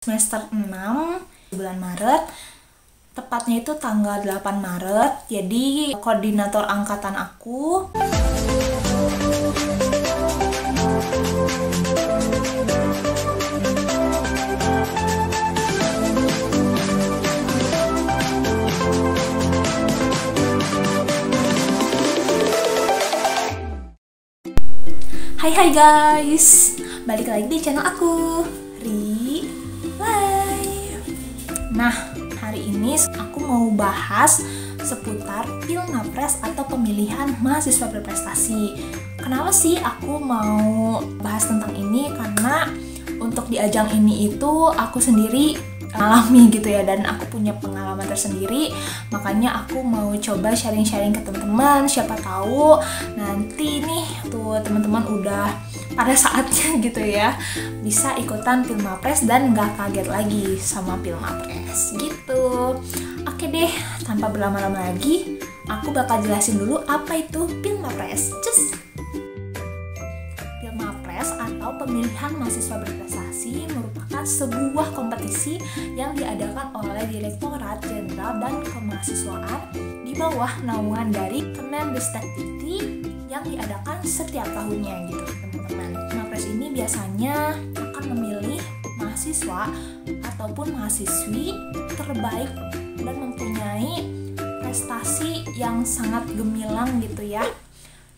semester 6 bulan Maret, tepatnya itu tanggal 8 Maret. Jadi koordinator angkatan aku Hai guys, balik lagi di channel aku, Ri Live. Nah, hari ini aku mau bahas seputar Pilmapres atau pemilihan mahasiswa berprestasi. Kenapa sih aku mau bahas tentang ini? Karena untuk di ajang ini itu aku sendiri alami gitu ya, dan aku punya pengalaman tersendiri, makanya aku mau coba sharing-sharing ke teman-teman. Siapa tahu nanti nih tuh teman-teman udah pada saatnya gitu ya bisa ikutan Pilmapres dan nggak kaget lagi sama Pilmapres gitu. Oke deh, tanpa berlama-lama lagi, aku bakal jelasin dulu apa itu Pilmapres. Pilmapres atau pemilihan mahasiswa berprestasi merupakan sebuah kompetisi yang diadakan oleh Direktorat Jenderal dan Kemahasiswaan di bawah naungan dari Kemendikbudristek yang diadakan setiap tahunnya gitu teman-teman. Pilmapres ini biasanya akan memilih mahasiswa ataupun mahasiswi terbaik dan mempunyai prestasi yang sangat gemilang gitu ya.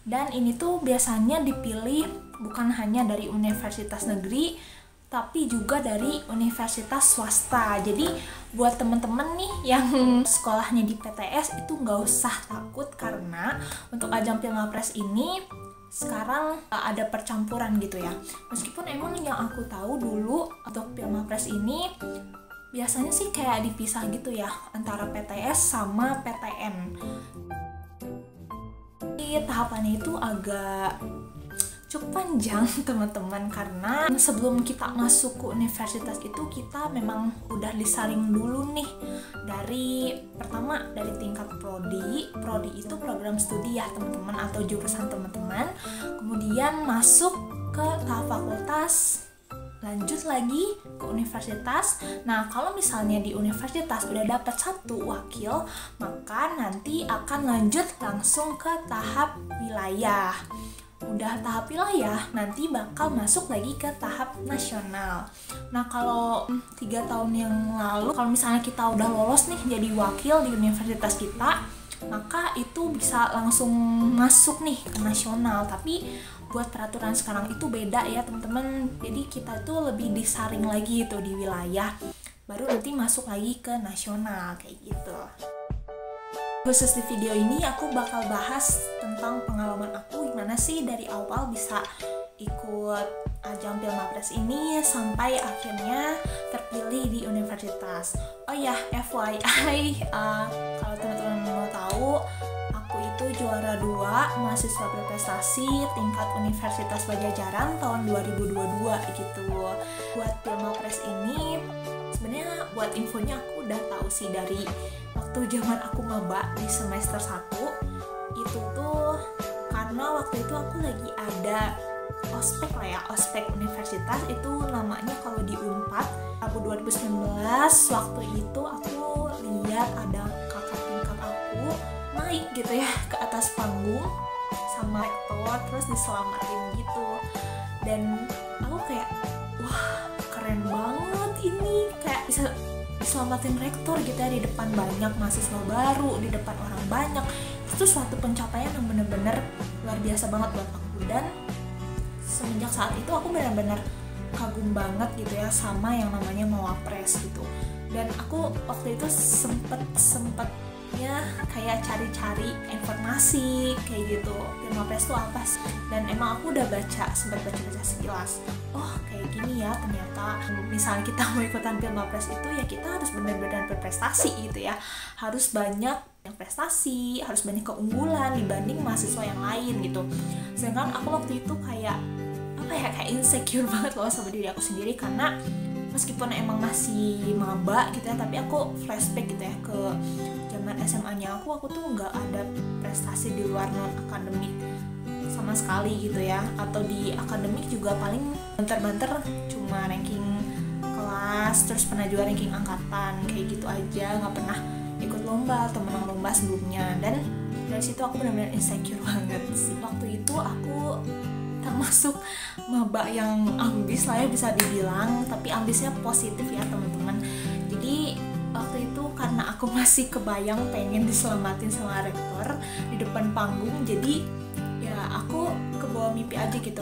Dan ini tuh biasanya dipilih bukan hanya dari universitas negeri, tapi juga dari universitas swasta. Jadi buat temen-temen nih yang sekolahnya di PTS itu nggak usah takut, karena untuk ajang Pilmapres ini sekarang ada percampuran gitu ya. Meskipun emang yang aku tahu dulu untuk Pilmapres ini biasanya sih kayak dipisah gitu ya antara PTS sama PTN. Tahapannya itu agak cukup panjang teman-teman, karena sebelum kita masuk ke universitas itu kita memang udah disaring dulu nih dari pertama dari tingkat prodi itu program studi ya teman-teman atau jurusan teman-teman, kemudian masuk ke tahap fakultas, lanjut lagi ke universitas. Nah, kalau misalnya di universitas udah dapat satu wakil, maka nanti akan lanjut langsung ke tahap wilayah. Udah tahap wilayah, nanti bakal masuk lagi ke tahap nasional. Nah, kalau 3 tahun yang lalu, kalau misalnya kita udah lolos nih jadi wakil di universitas kita, maka itu bisa langsung masuk nih ke nasional. Tapi buat peraturan sekarang itu beda ya teman-teman. Jadi kita tuh lebih disaring lagi itu di wilayah, baru nanti masuk lagi ke nasional kayak gitu. Khusus di video ini aku bakal bahas tentang pengalaman aku gimana sih dari awal bisa ikut ajang Pilmapres ini sampai akhirnya terpilih di universitas. Oh ya, FYI, kalau teman-teman mau tahu, aku itu juara 2 mahasiswa berprestasi tingkat Universitas Padjadjaran tahun 2022 gitu. Buat Pilmapres ini sebenarnya buat infonya aku udah tahu sih dari waktu zaman aku maba di semester 1. Itu tuh karena waktu itu aku lagi ada ospek lah ya, ospek universitas itu namanya kalau di Unpad. Aku 2019 waktu itu aku lihat ada kakak tingkat aku naik gitu ya ke atas panggung sama rektor, terus diselamatin gitu, dan aku kayak wah keren banget ini, kayak bisa diselamatin rektor gitu ya di depan banyak mahasiswa baru, di depan orang banyak. Itu suatu pencapaian yang bener-bener luar biasa banget buat aku, dan semenjak saat itu aku benar-benar kagum banget gitu ya sama yang namanya Mawapres gitu. Dan aku waktu itu sempetnya kayak cari-cari informasi kayak gitu, Pilmapres itu apa sih, dan emang aku udah sempat baca sekilas. Oh kayak gini ya ternyata, misalnya kita mau ikutan Pilmapres itu ya kita harus benar-benar berprestasi gitu ya, harus banyak yang prestasi, harus banyak keunggulan dibanding mahasiswa yang lain gitu. Sedangkan aku waktu itu kayak kayak insecure banget loh sama diri aku sendiri, karena meskipun emang masih maba gitu ya, tapi aku flashback gitu ya ke zaman SMA-nya aku tuh nggak ada prestasi di luar non akademik sama sekali gitu ya, atau di akademik juga paling banter-banter cuma ranking, kalau kelas, terus pernah juga ranking angkatan, kayak gitu aja, nggak pernah ikut lomba atau menang lomba sebelumnya. Dan dari situ aku benar-benar insecure banget sih. Waktu itu aku termasuk maba yang ambis lah ya, bisa dibilang, tapi ambisnya positif ya teman-teman. Jadi waktu itu karena aku masih kebayang pengen diselamatin sama rektor di depan panggung, jadi ya aku kebawa mimpi aja gitu,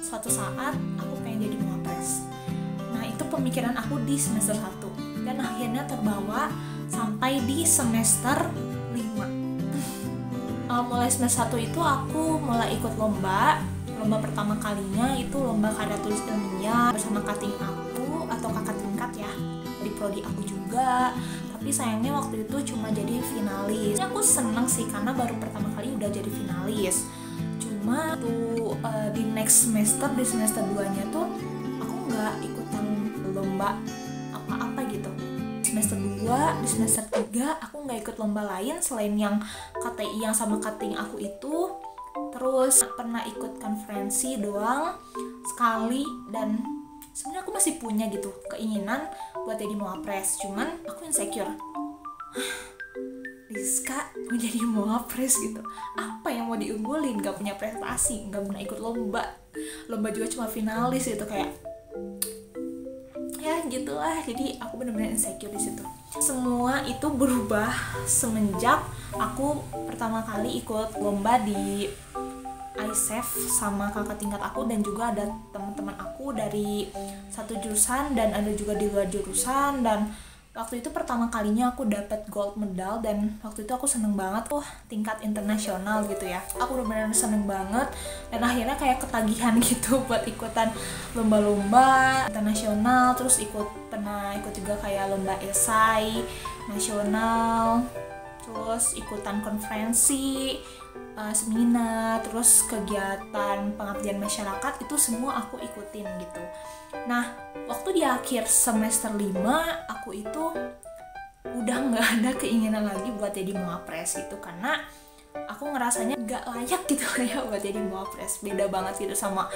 suatu saat aku pengen jadi mawapres. Nah itu pemikiran aku di semester 1 dan akhirnya terbawa sampai di semester 5. Mulai semester 1 itu aku mulai ikut lomba pertama kalinya itu lomba karya tulis ilmiah bersama kating aku atau kakak tingkat ya, di prodi aku juga, tapi sayangnya waktu itu cuma jadi finalis. Aku seneng sih karena baru pertama kali udah jadi finalis. Cuma tuh di next semester, di semester 2 nya tuh aku nggak ikutan lomba apa-apa gitu. Semester 2, di semester 3 aku nggak ikut lomba lain selain yang KTI yang sama kating aku itu. Terus pernah ikut konferensi doang sekali, dan sebenarnya aku masih punya gitu keinginan buat jadi mawapres, cuman aku insecure. Rizka mau jadi mawapres gitu, apa yang mau diunggulin, gak punya prestasi, gak pernah ikut lomba juga cuma finalis gitu, kayak ya gitulah. Jadi aku benar-benar insecure di situ. Semua itu berubah semenjak aku pertama kali ikut lomba di ISEF sama kakak tingkat aku, dan juga ada teman-teman aku dari satu jurusan dan ada juga di luar jurusan. Dan waktu itu pertama kalinya aku dapat gold medal, dan waktu itu aku seneng banget, tingkat internasional gitu ya. Aku benar-benar seneng banget, dan akhirnya kayak ketagihan gitu buat ikutan lomba-lomba internasional. Terus pernah ikut juga kayak lomba esai nasional, terus ikutan konferensi, seminar, terus kegiatan pengabdian masyarakat, itu semua aku ikutin gitu. Nah, waktu di akhir semester 5 aku itu udah nggak ada keinginan lagi buat jadi mawapres gitu, karena aku ngerasanya nggak layak gitu ya buat jadi mawapres. Beda banget gitu sama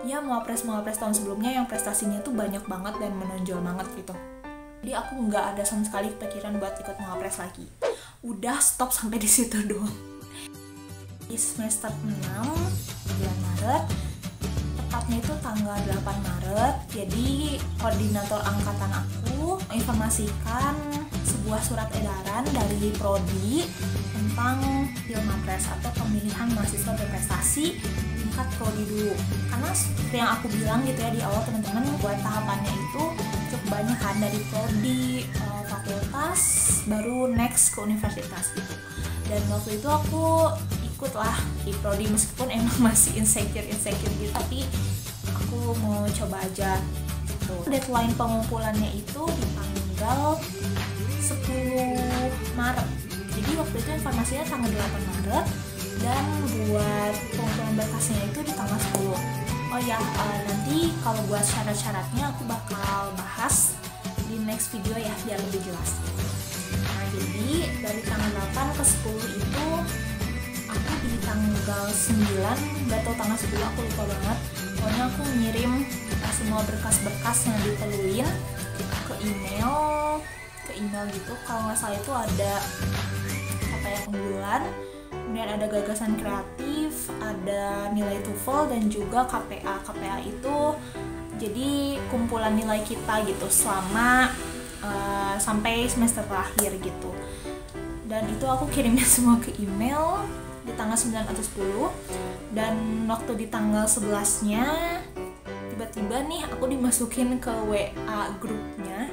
ya mawapres tahun sebelumnya yang prestasinya tuh banyak banget dan menonjol banget gitu. Jadi aku nggak ada sama sekali pikiran buat ikut mawapres lagi. Udah stop sampai di situ doang. Di semester 6 bulan Maret, tepatnya itu tanggal 8 Maret, jadi koordinator angkatan aku menginformasikan sebuah surat edaran dari prodi tentang Pilmapres atau pemilihan mahasiswa berprestasi tingkat prodi dulu. Karena seperti yang aku bilang gitu ya di awal teman-teman, buat tahapannya itu cukup banyak kan, dari prodi, fakultas, baru next ke universitas gitu. Dan waktu itu aku ikutlah di prodi meskipun emang masih insecure gitu, tapi aku mau coba aja gitu. Deadline pengumpulannya itu di tanggal 10 Maret. Jadi waktu itu informasinya tanggal 8 Maret, dan buat pengumpulan berkasnya itu di tanggal 10. Oh ya, nanti kalau buat syarat-syaratnya aku bakal bahas di next video ya, biar lebih jelas. Nah, jadi dari tanggal 8 ke 10 itu aku di tanggal 9, gak tau tanggal 10 aku lupa banget. Pokoknya aku ngirim semua berkas-berkas yang diperluin ke email gitu. Kalau nggak salah itu ada capaian unggulan, kemudian ada gagasan kreatif, ada nilai TOEFL, dan juga KPA. KPA itu jadi kumpulan nilai kita gitu selama sampai semester terakhir gitu. Dan itu aku kirimnya semua ke email di tanggal 9 atau 10, dan waktu di tanggal 11-nya tiba-tiba nih aku dimasukin ke WA grupnya.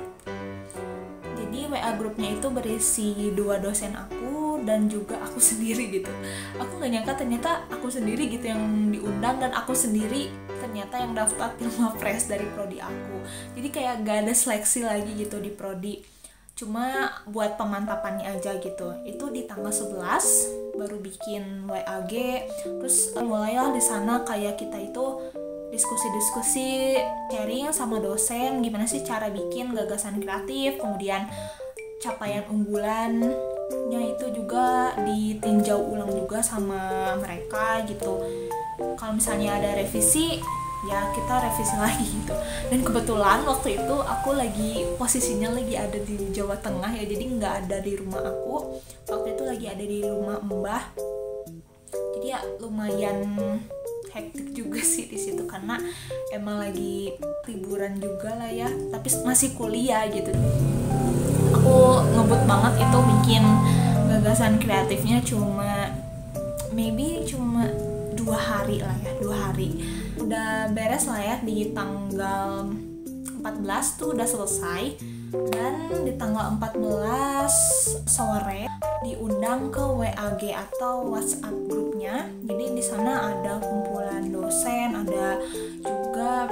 Jadi WA grupnya itu berisi 2 dosen aku dan juga aku sendiri gitu. Aku gak nyangka ternyata aku sendiri gitu yang diundang, dan aku sendiri ternyata yang daftar Pilmapres dari prodi aku. Jadi kayak gak ada seleksi lagi gitu di prodi, cuma buat pemantapannya aja gitu. Itu di tanggal 11 baru bikin WAG, terus mulailah di sana kayak kita itu diskusi sharing sama dosen gimana sih cara bikin gagasan kreatif, kemudian capaian unggulannya itu juga ditinjau ulang juga sama mereka gitu. Kalau misalnya ada revisi ya kita revisi lagi gitu. Dan kebetulan waktu itu aku lagi posisinya lagi ada di Jawa Tengah ya, jadi nggak ada di rumah aku waktu itu, lagi ada di rumah Mbah. Jadi ya lumayan hektik juga sih di situ karena emang lagi liburan juga lah ya, tapi masih kuliah gitu. Aku ngebut banget itu bikin gagasan kreatifnya cuma 2 hari lah ya, 2 hari udah beres lah ya. Di tanggal 14 tuh udah selesai, dan di tanggal 14 sore diundang ke WAG atau WhatsApp grupnya. Jadi di sana ada kumpulan dosen, ada juga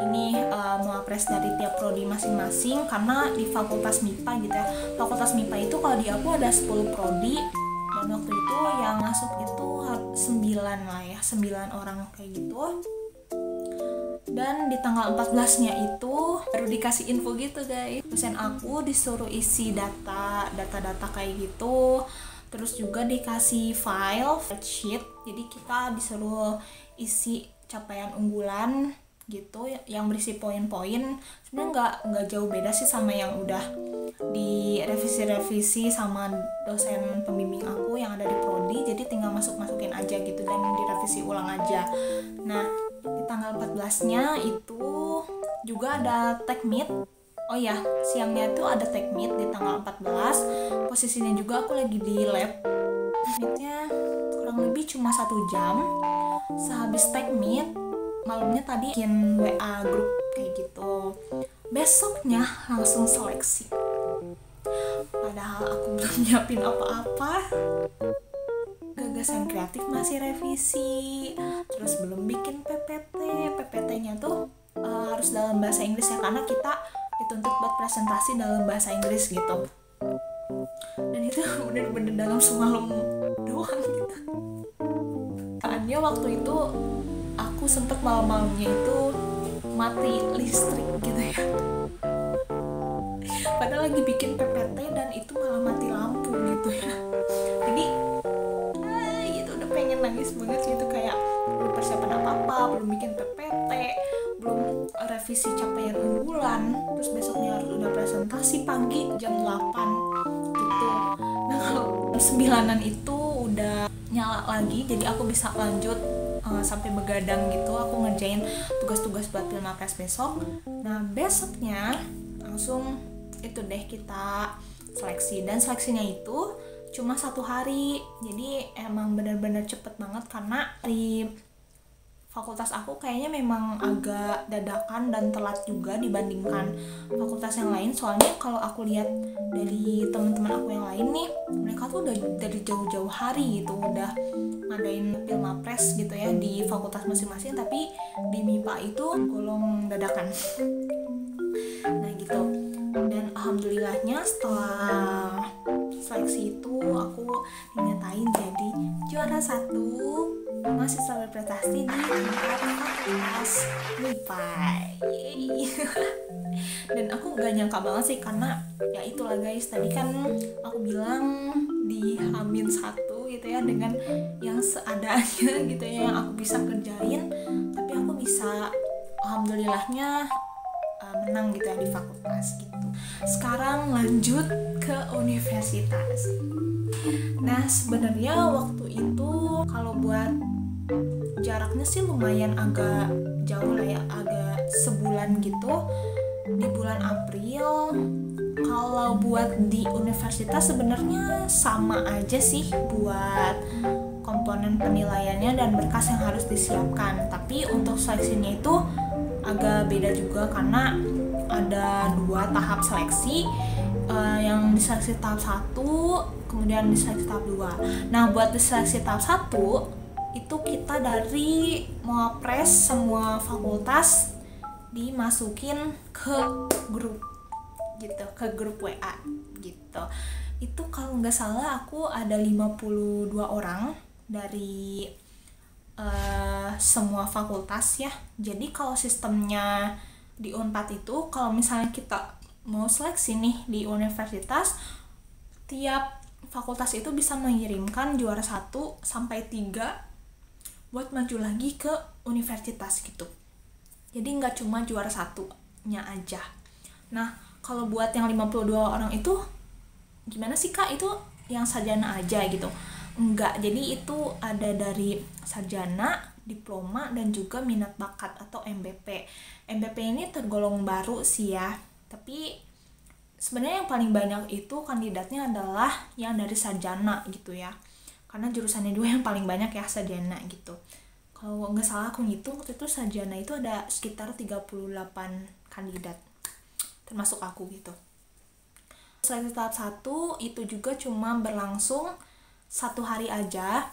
ini muapres dari tiap prodi masing-masing, karena di Fakultas MIPA gitu ya. Fakultas MIPA itu kalau di aku ada 10 prodi, dan waktu itu yang masuk itu 9 lah ya, 9 orang kayak gitu. Dan di tanggal 14-nya itu baru dikasih info gitu guys, dosen aku disuruh isi data kayak gitu, terus juga dikasih file sheet. Jadi kita disuruh isi capaian unggulan gitu yang berisi poin-poin. Sebenarnya nggak jauh beda sih sama yang udah direvisi sama dosen pembimbing aku yang ada di prodi, jadi tinggal masukin aja gitu dan direvisi ulang aja. Nah, di tanggal 14-nya itu juga ada tech meet. Oh ya, siangnya itu ada tech meet di tanggal 14. Posisinya juga aku lagi di lab. Meetnya kurang lebih cuma 1 jam. Sehabis tech meet, malamnya tadi bikin WA grup kayak gitu. Besoknya langsung seleksi. Padahal aku belum nyiapin apa-apa. Gagasan kreatif masih revisi, terus belum bikin PPT-nya tuh harus dalam bahasa Inggris ya, karena kita dituntut buat presentasi dalam bahasa Inggris gitu. Dan itu bener-bener dalam semalam doang gitu. Soalnya waktu itu aku sempet malam-malamnya itu mati listrik gitu ya, padahal lagi bikin PPT dan itu malah mati lampu gitu ya. Jadi gitu udah pengen nangis banget gitu, kayak belum persiapan apa-apa, belum bikin PPT, belum revisi capaian unggulan, terus besoknya harus udah presentasi pagi jam 8 gitu. Nah kalau 9-an itu udah nyala lagi, jadi aku bisa lanjut sampai begadang gitu. Aku ngerjain tugas-tugas buat Pilmapres besok. Nah besoknya langsung itu deh kita seleksi, dan seleksinya itu cuma 1 hari, jadi emang bener-bener cepet banget karena di fakultas aku kayaknya memang agak dadakan dan telat juga dibandingkan fakultas yang lain. Soalnya kalau aku lihat dari teman-teman aku yang lain nih, mereka tuh udah dari jauh-jauh hari gitu udah ngadain Pilmapres gitu ya di fakultas masing-masing, tapi di MIPA itu golong dadakan. Nah gitu. Dan alhamdulillahnya setelah seleksi itu aku dinyatain jadi juara 1 mahasiswa berprestasi di fakultas MIPA. Dan aku gak nyangka banget sih, karena ya itulah guys, tadi kan aku bilang di H-1 gitu ya, dengan yang seadanya gitu ya yang aku bisa kerjain, tapi aku bisa alhamdulillahnya menang gitu ya di fakultas gitu. Sekarang lanjut ke universitas. Nah sebenarnya waktu itu kalau buat jaraknya sih lumayan agak jauh lah ya, agak sebulan gitu, di bulan April. Kalau buat di universitas sebenarnya sama aja sih buat komponen penilaiannya dan berkas yang harus disiapkan, tapi untuk seleksinya itu agak beda juga karena ada 2 tahap seleksi, yang diseleksi tahap 1 kemudian diseleksi tahap 2. Nah buat diseleksi tahap 1 itu kita dari muapres semua fakultas dimasukin ke grup gitu, ke grup WA gitu. Itu kalau nggak salah aku ada 52 orang dari semua fakultas ya. Jadi kalau sistemnya di Unpad itu, kalau misalnya kita mau seleksi nih di universitas, tiap fakultas itu bisa mengirimkan juara 1 sampai 3 buat maju lagi ke universitas gitu. Jadi nggak cuma juara satunya aja. Nah, kalau buat yang 52 orang itu gimana sih Kak? Itu yang sarjana aja gitu? Enggak, jadi itu ada dari sarjana, diploma, dan juga minat bakat atau MBP. MBP ini tergolong baru sih ya, tapi sebenarnya yang paling banyak itu kandidatnya adalah yang dari sarjana gitu ya, karena jurusannya juga yang paling banyak ya, sarjana gitu. Kalau nggak salah aku ngitung waktu itu sarjana itu ada sekitar 38 kandidat, termasuk aku gitu. Seleksi tahap 1 itu juga cuma berlangsung 1 hari aja.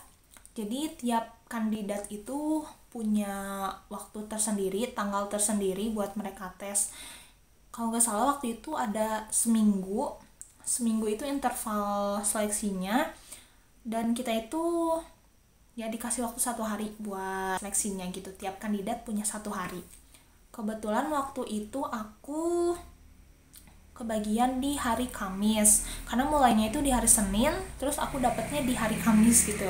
Jadi tiap kandidat itu punya waktu tersendiri, tanggal tersendiri buat mereka tes. Kalau nggak salah waktu itu ada seminggu itu interval seleksinya, dan kita itu ya dikasih waktu 1 hari buat seleksinya gitu. Tiap kandidat punya 1 hari. Kebetulan waktu itu aku kebagian di hari Kamis, karena mulainya itu di hari Senin, terus aku dapatnya di hari Kamis gitu.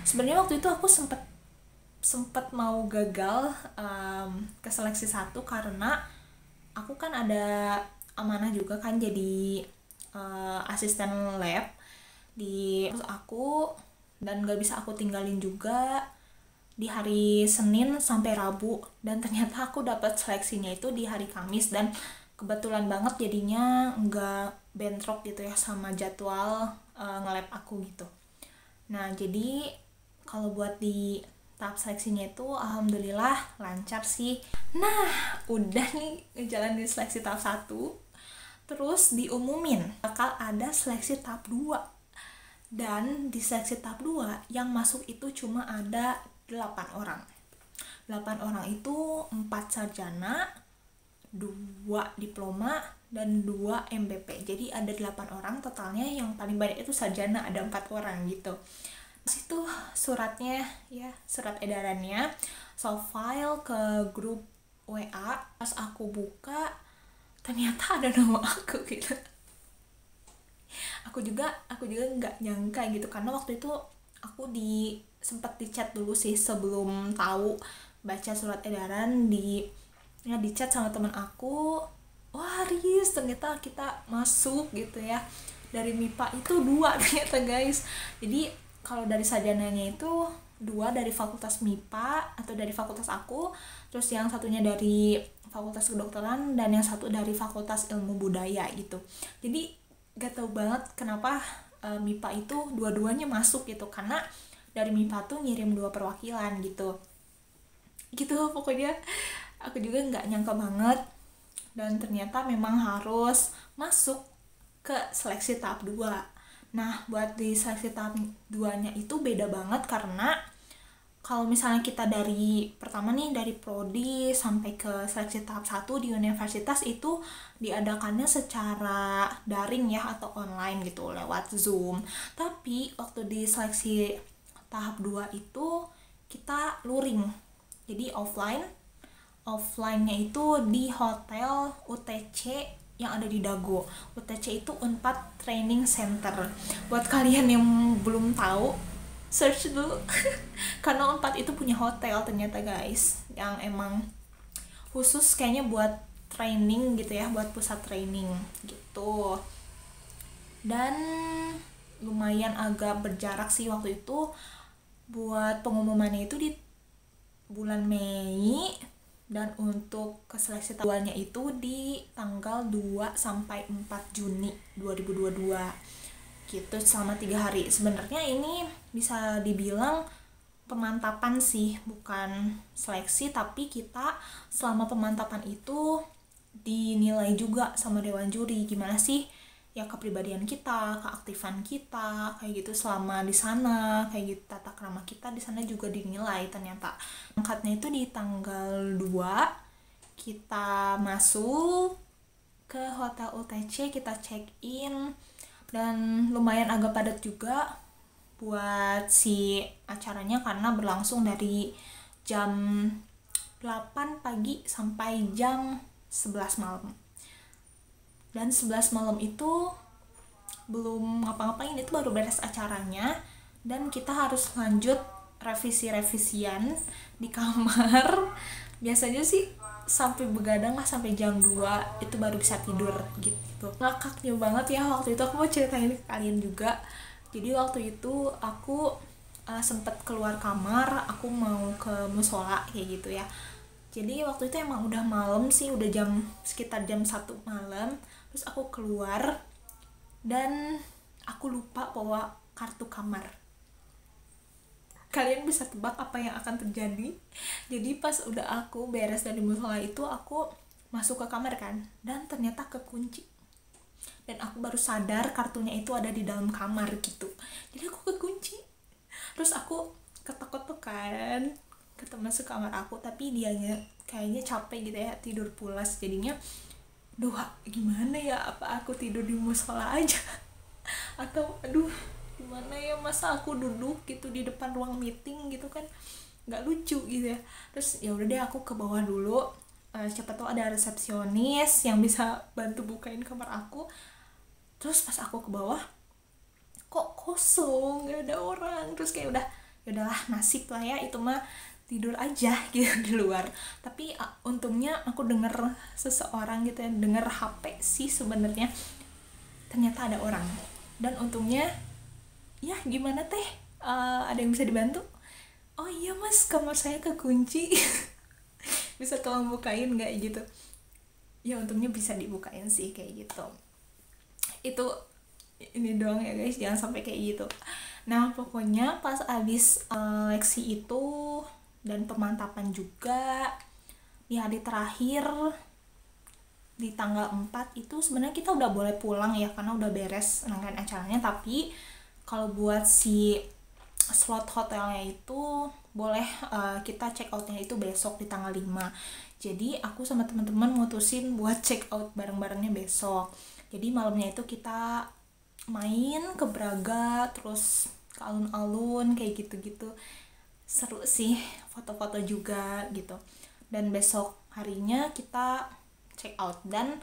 Sebenarnya waktu itu aku sempet mau gagal ke seleksi 1 karena aku kan ada amanah juga kan jadi asisten lab di aku, dan gak bisa aku tinggalin juga di hari Senin sampai Rabu, dan ternyata aku dapat seleksinya itu di hari Kamis, dan kebetulan banget jadinya nggak bentrok gitu ya sama jadwal nge-lab aku gitu. Nah, jadi kalau buat di tahap seleksinya itu alhamdulillah lancar sih. Nah, udah nih ngejalanin seleksi tahap 1, terus diumumin bakal ada seleksi tahap 2. Dan di seleksi tahap 2 yang masuk itu cuma ada 8 orang. 8 orang itu 4 sarjana, 2 diploma, dan 2 MBP. Jadi ada 8 orang totalnya, yang paling banyak itu sarjana, ada 4 orang gitu. Itu suratnya ya, surat edarannya, soft file ke grup WA. Pas aku buka ternyata ada nama aku gitu. Aku juga nggak nyangka gitu, karena waktu itu aku sempat di chat dulu sih sebelum tahu baca surat edaran, di chat sama teman aku, wah Riz ternyata kita masuk gitu ya. Dari MIPA itu 2 ternyata guys. Jadi kalau dari sarjananya itu 2 dari fakultas MIPA atau dari fakultas aku, terus yang satunya dari fakultas kedokteran, dan yang satu dari fakultas ilmu budaya gitu. Jadi gak tahu banget kenapa MIPA itu dua-duanya masuk gitu, karena dari MIPA tuh ngirim 2 perwakilan gitu pokoknya aku juga nggak nyangka banget, dan ternyata memang harus masuk ke seleksi tahap 2. Nah, buat di seleksi tahap 2-nya itu beda banget, karena kalau misalnya kita dari pertama nih, dari prodi sampai ke seleksi tahap 1 di universitas itu diadakannya secara daring ya, atau online gitu lewat Zoom. Tapi waktu di seleksi tahap 2 itu kita luring, jadi offline-nya itu di hotel UTC yang ada di Dago. UTC itu Unpad Training Center. Buat kalian yang belum tahu, search dulu. Karena Unpad itu punya hotel ternyata guys, yang emang khusus kayaknya buat training gitu ya, buat pusat training gitu. Dan lumayan agak berjarak sih waktu itu. Buat pengumumannya itu di bulan Mei, dan untuk ke seleksi tahuannya itu di tanggal 2 sampai 4 Juni 2022 gitu, selama 3 hari. Sebenarnya ini bisa dibilang pemantapan sih, bukan seleksi, tapi kita selama pemantapan itu dinilai juga sama dewan juri, gimana sih ya kepribadian kita, keaktifan kita, kayak gitu selama di sana, kayak gitu tata krama kita di sana juga dinilai ternyata. Angkatnya itu di tanggal 2 kita masuk ke hotel UTC, kita check in, dan lumayan agak padat juga buat si acaranya, karena berlangsung dari jam 8 pagi sampai jam 11 malam. Dan 11 malam itu belum ngapa-ngapain, itu baru beres acaranya, dan kita harus lanjut revisian di kamar. Biasanya sih sampai begadang lah, sampai jam 2 itu baru bisa tidur gitu. Ngakaknya banget ya waktu itu, aku mau ceritain ke kalian juga. Jadi waktu itu aku sempet keluar kamar, aku mau ke musola kayak gitu ya. Jadi waktu itu emang udah malam sih, udah sekitar jam 1 malam. Terus aku keluar dan aku lupa bawa kartu kamar. Kalian bisa tebak apa yang akan terjadi? Jadi pas udah aku beres dari musola itu, aku masuk ke kamar kan, dan ternyata kekunci. Dan aku baru sadar kartunya itu ada di dalam kamar gitu. Jadi aku kekunci. Terus aku ketok-ketok kan, masuk kamar aku, tapi dianya kayaknya capek gitu ya, tidur pulas. Jadinya doa gimana ya, apa aku tidur di musola aja atau aduh gimana ya, masa aku duduk gitu di depan ruang meeting gitu kan, nggak lucu gitu ya. Terus ya udah deh, aku ke bawah dulu, siapa tahu ada resepsionis yang bisa bantu bukain kamar aku. Terus pas aku ke bawah kok kosong, nggak ada orang. Terus kayak ya udahlah, nasib lah ya, itu mah tidur aja gitu di luar. Tapi untungnya aku denger seseorang gitu ya, denger HP sih sebenarnya, ternyata ada orang. Dan untungnya ya gimana teh, ada yang bisa dibantu. Oh iya mas, kamar saya kekunci bisa tolong bukain nggak gitu. Ya untungnya bisa dibukain sih kayak gitu. Itu ini doang ya guys, jangan sampai kayak gitu. Nah pokoknya pas abis leksi itu dan pemantapan juga di hari terakhir di tanggal 4 itu sebenarnya kita udah boleh pulang ya, karena udah beres rangkaian acaranya. Tapi kalau buat si slot hotelnya itu boleh kita check outnya itu besok di tanggal 5. Jadi aku sama teman-teman mutusin buat check out bareng-barengnya besok. Jadi malamnya itu kita main ke Braga, terus ke alun-alun kayak gitu-gitu. Seru sih, foto-foto juga gitu. Dan besok harinya kita check out. Dan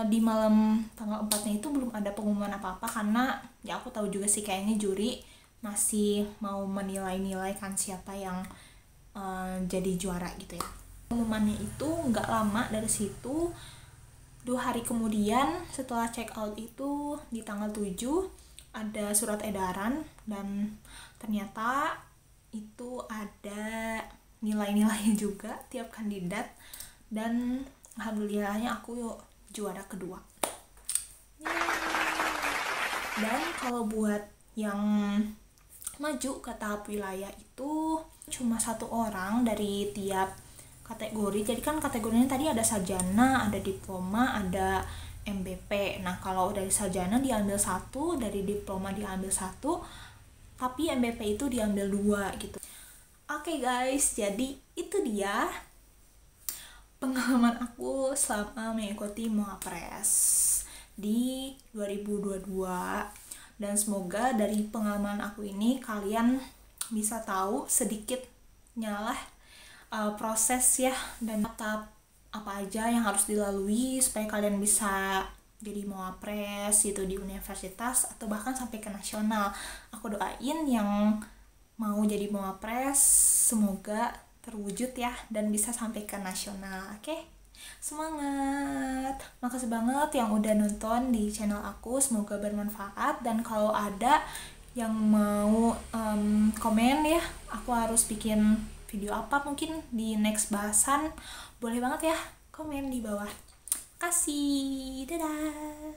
di malam tanggal 4-nya itu belum ada pengumuman apa-apa, karena ya aku tahu juga sih kayaknya juri masih mau menilai-nilai kan siapa yang jadi juara gitu ya. Pengumumannya itu nggak lama dari situ, 2 hari kemudian setelah check out itu di tanggal 7 ada surat edaran, dan ternyata itu ada nilai-nilainya juga tiap kandidat. Dan alhamdulillahnya aku juara kedua. Dan kalau buat yang maju ke tahap wilayah itu cuma 1 orang dari tiap kategori. Jadi kan kategorinya tadi ada sarjana, ada diploma, ada MBP. Nah kalau dari sarjana diambil 1, dari diploma diambil 1, tapi MBP itu diambil 2 gitu. Oke guys, jadi itu dia pengalaman aku selama mengikuti Moapres di 2022. Dan semoga dari pengalaman aku ini kalian bisa tahu sedikitnya lah proses ya, dan tahap apa aja yang harus dilalui supaya kalian bisa jadi Moapres gitu di universitas atau bahkan sampai ke nasional. Aku doain yang mau jadi Moapres semoga terwujud ya dan bisa sampai ke nasional. Oke? Semangat. Makasih banget yang udah nonton di channel aku, semoga bermanfaat. Dan kalau ada yang mau komen ya, aku harus bikin video apa mungkin di next bahasan, boleh banget ya komen di bawah. Kasih. Dadah.